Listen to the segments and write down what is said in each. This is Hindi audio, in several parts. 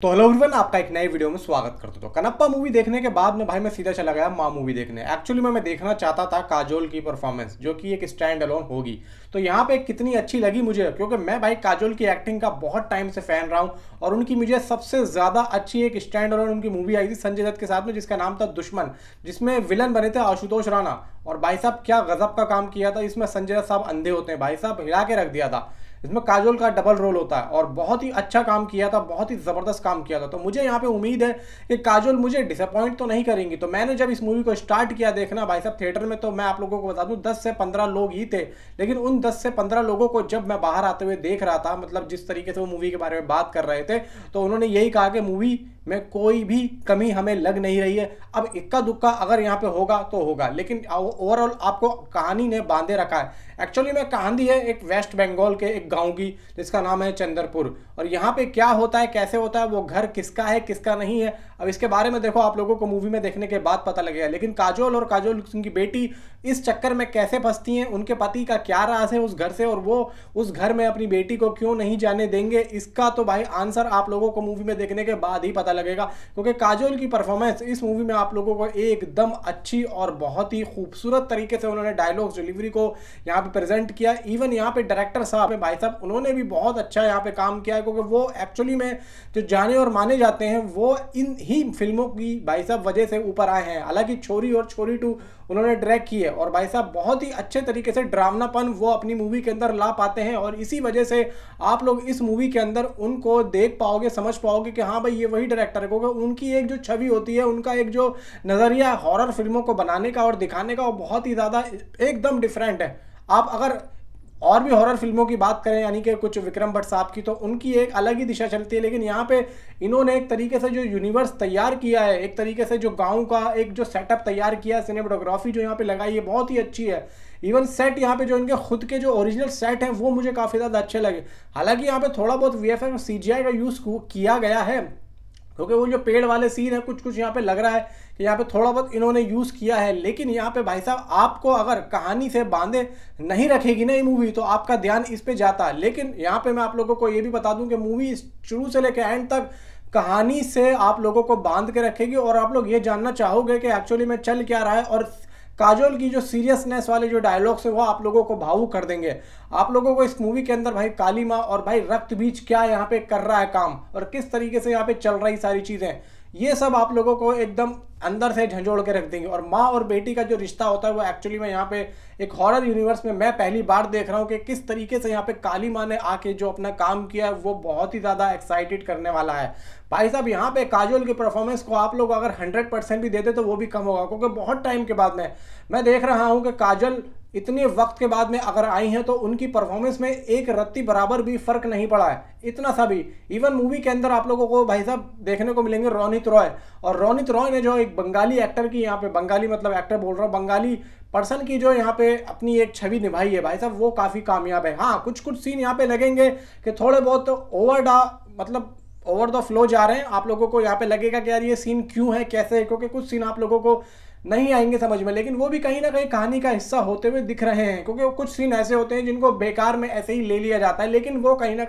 तो हेलो एवरीवन, आपका एक नए वीडियो में स्वागत करता हूं। कनप्पा मूवी देखने के बाद में भाई मैं सीधा चला गया माँ मूवी देखने। एक्चुअली मैं देखना चाहता था काजोल की परफॉर्मेंस, जो कि एक स्टैंड अलोन होगी। तो यहाँ पे कितनी अच्छी लगी मुझे, क्योंकि मैं भाई काजोल की एक्टिंग का बहुत टाइम से फैन रहा हूँ। और उनकी मुझे सबसे ज्यादा अच्छी एक स्टैंड अलोन उनकी मूवी आई थी संजय दत्त के साथ में, जिसका नाम था दुश्मन, जिसमें विलन बने थे आशुतोष राणा। और भाई साहब क्या गजब का काम किया था इसमें। संजय दत्त साहब अंधे होते हैं, भाई साहब हिला के रख दिया था। इसमें काजोल का डबल रोल होता है और बहुत ही अच्छा काम किया था, बहुत ही ज़बरदस्त काम किया था। तो मुझे यहाँ पे उम्मीद है कि काजोल मुझे डिसअपॉइंट तो नहीं करेंगी। तो मैंने जब इस मूवी को स्टार्ट किया देखना भाई साहब थिएटर में, तो मैं आप लोगों को बता दूं 10 से 15 लोग ही थे। लेकिन उन 10 से 15 लोगों को जब मैं बाहर आते हुए देख रहा था, मतलब जिस तरीके से वो मूवी के बारे में बात कर रहे थे, तो उन्होंने यही कहा कि मूवी में कोई भी कमी हमें लग नहीं रही है। अब इक्का दुक्का अगर यहाँ पे होगा तो होगा, लेकिन ओवरऑल आपको कहानी ने बांधे रखा है। एक्चुअली में कहानी है एक वेस्ट बंगाल के एक गांव की, जिसका नाम है चंद्रपुर। और यहाँ पे क्या होता है, कैसे होता है, वो घर किसका है किसका नहीं है, अब इसके बारे में देखो आप लोगों को मूवी में देखने के बाद पता लगेगा। लेकिन काजोल और काजोल की बेटी इस चक्कर में कैसे फंसती हैं, उनके पति का क्या राज है उस घर से, और वो उस घर में अपनी बेटी को क्यों नहीं जाने देंगे, इसका तो भाई आंसर आप लोगों को मूवी में देखने के बाद ही पता लगेगा। क्योंकि काजोल की परफॉर्मेंस इस मूवी में आप लोगों को एकदम अच्छी और बहुत ही खूबसूरत तरीके से उन्होंने डायलॉग्स डिलीवरी को यहाँ पे प्रेजेंट किया। इवन यहाँ पे डायरेक्टर साहब भाई साहब उन्होंने भी बहुत अच्छा यहाँ पे काम किया है, क्योंकि वो एक्चुअली में जो जाने और माने जाते हैं वो इन ही फिल्मों की भाई साहब वजह से ऊपर आए हैं। हालांकि छोरी और छोरी 2 उन्होंने डायरेक्ट की है, और भाई साहब बहुत ही अच्छे तरीके से ड्रावनापन वो अपनी मूवी के अंदर ला पाते हैं। और इसी वजह से आप लोग इस मूवी के अंदर उनको देख पाओगे, समझ पाओगे कि हाँ भाई ये वही डायरेक्टर है। क्योंकि उनकी एक जो छवि होती है, उनका एक जो नजरिया हॉरर फिल्मों को बनाने का और दिखाने का, वो बहुत ही ज्यादा एकदम डिफरेंट है। आप अगर और भी हॉरर फिल्मों की बात करें, यानी कि कुछ विक्रम भट्ट साहब की, तो उनकी एक अलग ही दिशा चलती है। लेकिन यहाँ पे इन्होंने एक तरीके से जो यूनिवर्स तैयार किया है, एक तरीके से जो गांव का एक जो सेटअप तैयार किया है, सिनेमेटोग्राफी जो यहाँ पे लगाई है बहुत ही अच्छी है। इवन सेट यहाँ पे जो इनके खुद के जो ओरिजिनल सेट हैं वो मुझे काफ़ी ज़्यादा अच्छे लगे। हालांकि यहाँ पे थोड़ा बहुत वीएफएक्स और सीजीआई का यूज़ किया गया है, क्योंकि वो जो पेड़ वाले सीन है कुछ कुछ यहाँ पे लग रहा है कि यहाँ पे थोड़ा बहुत इन्होंने यूज़ किया है। लेकिन यहाँ पे भाई साहब आपको अगर कहानी से बांधे नहीं रखेगी ना ये मूवी, तो आपका ध्यान इस पे जाता है। लेकिन यहाँ पे मैं आप लोगों को ये भी बता दूं कि मूवी शुरू से लेकर एंड तक कहानी से आप लोगों को बांध के रखेगी, और आप लोग ये जानना चाहोगे कि एक्चुअली में चल क्या रहा है। और काजोल की जो सीरियसनेस वाले जो डायलॉग्स है वो आप लोगों को भावुक कर देंगे। आप लोगों को इस मूवी के अंदर भाई काली माँ और भाई रक्त बीज क्या यहाँ पे कर रहा है काम, और किस तरीके से यहाँ पे चल रही सारी चीजें, ये सब आप लोगों को एकदम अंदर से झंझोड़ के रख देंगे। और माँ और बेटी का जो रिश्ता होता है वो एक्चुअली में यहाँ पे एक हॉरर यूनिवर्स में मैं पहली बार देख रहा हूँ कि किस तरीके से यहाँ पे काली माँ ने आके जो अपना काम किया है वो बहुत ही ज़्यादा एक्साइटेड करने वाला है। भाई साहब यहाँ पे काजोल की परफॉर्मेंस को आप लोग अगर 100% भी देते तो वो भी कम होगा, क्योंकि बहुत टाइम के बाद में मैं देख रहा हूँ कि काजल इतने वक्त के बाद में अगर आई हैं तो उनकी परफॉर्मेंस में एक रत्ती बराबर भी फर्क नहीं पड़ा है, इतना सा भी। इवन मूवी के अंदर आप लोगों को भाई साहब देखने को मिलेंगे रोनित रॉय, और रोनित रॉय ने जो एक बंगाली एक्टर की यहाँ पे, बंगाली मतलब एक्टर बोल रहा हूँ, बंगाली पर्सन की जो यहाँ पे अपनी एक छवि निभाई है भाई साहब, वो काफ़ी कामयाब है। हाँ कुछ कुछ सीन यहाँ पे लगेंगे कि थोड़े बहुत मतलब ओवर द फ्लो जा रहे हैं, आप लोगों को यहाँ पे लगेगा कि यार ये सीन क्यों है कैसे है, क्योंकि कुछ सीन आप लोगों को नहीं आएंगे समझ में, लेकिन वो भी कहीं ना कहीं कहानी का हिस्सा होते हुए दिख रहे हैं। क्योंकि कुछ सीन ऐसे होते हैं जिनको बेकार में ऐसे ही ले लिया जाता है, लेकिन वो कहीं ना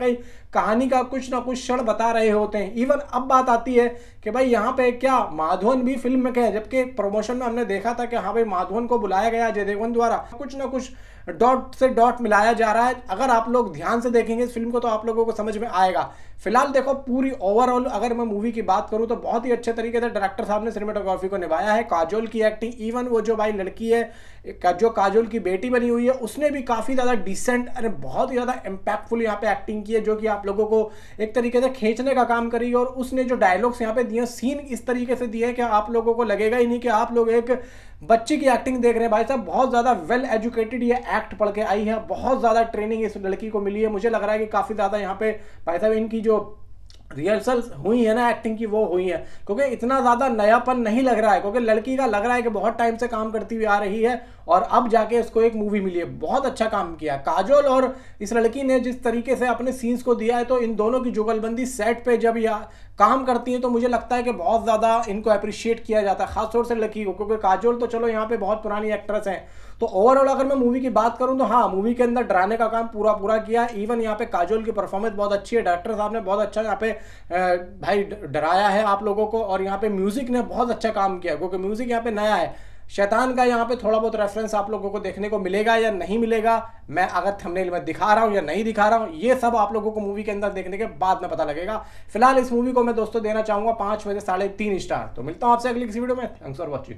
कहानी का कुछ ना कुछ क्षण बता रहे होते हैं। इवन अब बात आती है कि भाई यहाँ पे क्या माधवन भी फिल्म में क्या, जबकि प्रमोशन में हमने देखा था कि हाँ भाई माधवन को बुलाया गया अजय देवगन द्वारा, कुछ ना कुछ डॉट से डॉट मिलाया जा रहा है। अगर आप लोग ध्यान से देखेंगे इस फिल्म को तो आप लोगों को समझ में आएगा। फिलहाल देखो पूरी ओवरऑल अगर मैं मूवी की बात करूं तो बहुत ही अच्छे तरीके से डायरेक्टर साहब ने सिनेमेटोग्राफी को निभाया है। काजोल की एक्टिंग, इवन वो जो भाई लड़की है जो काजोल की बेटी बनी हुई है, उसने भी काफ़ी ज़्यादा डिसेंट, अरे बहुत ही ज़्यादा इम्पैक्टफुल यहाँ पे एक्टिंग की है, जो कि आप लोगों को एक तरीके से खींचने का काम करी। और उसने जो डायलॉग्स यहाँ पे दिए, सीन इस तरीके से दिए कि आप लोगों को लगेगा ही नहीं कि आप लोग एक बच्ची की एक्टिंग देख रहे हैं। भाई साहब बहुत ज़्यादा वेल एजुकेटेड ये एक्ट पढ़ के आई है, बहुत ज़्यादा ट्रेनिंग इस लड़की को मिली है। मुझे लग रहा है कि काफ़ी ज़्यादा यहाँ पे भाई साहब इनकी जो रिहर्सल्स हुई है ना एक्टिंग की वो हुई है, क्योंकि इतना ज़्यादा नयापन नहीं लग रहा है, क्योंकि लड़की का लग रहा है कि बहुत टाइम से काम करती हुई आ रही है और अब जाके इसको एक मूवी मिली है। बहुत अच्छा काम किया काजोल और इस लड़की ने जिस तरीके से अपने सीन्स को दिया है, तो इन दोनों की जुगलबंदी सेट पे जब या काम करती हैं तो मुझे लगता है कि बहुत ज़्यादा इनको अप्रिशिएट किया जाता है, खासतौर से लकी को, क्योंकि काजोल तो चलो यहाँ पे बहुत पुरानी एक्ट्रेस हैं। तो ओवरऑल अगर मैं मूवी की बात करूं तो हाँ, मूवी के अंदर डराने का काम पूरा किया। इवन यहाँ पे काजोल की परफॉर्मेंस बहुत अच्छी है, डायरेक्टर साहब ने बहुत अच्छा यहाँ पे भाई डराया है आप लोगों को। और यहाँ पे म्यूजिक ने बहुत अच्छा काम किया, क्योंकि म्यूजिक यहाँ पे नया है। शैतान का यहाँ पे थोड़ा बहुत रेफरेंस आप लोगों को देखने को मिलेगा या नहीं मिलेगा, मैं अगर थंबनेल में दिखा रहा हूँ या नहीं दिखा रहा हूँ, ये सब आप लोगों को मूवी के अंदर देखने के बाद में पता लगेगा। फिलहाल इस मूवी को मैं दोस्तों देना चाहूंगा 5 में से 3.5 स्टार। तो मिलता हूँ आपसे अगली किसी वीडियो में। Thanks for watching.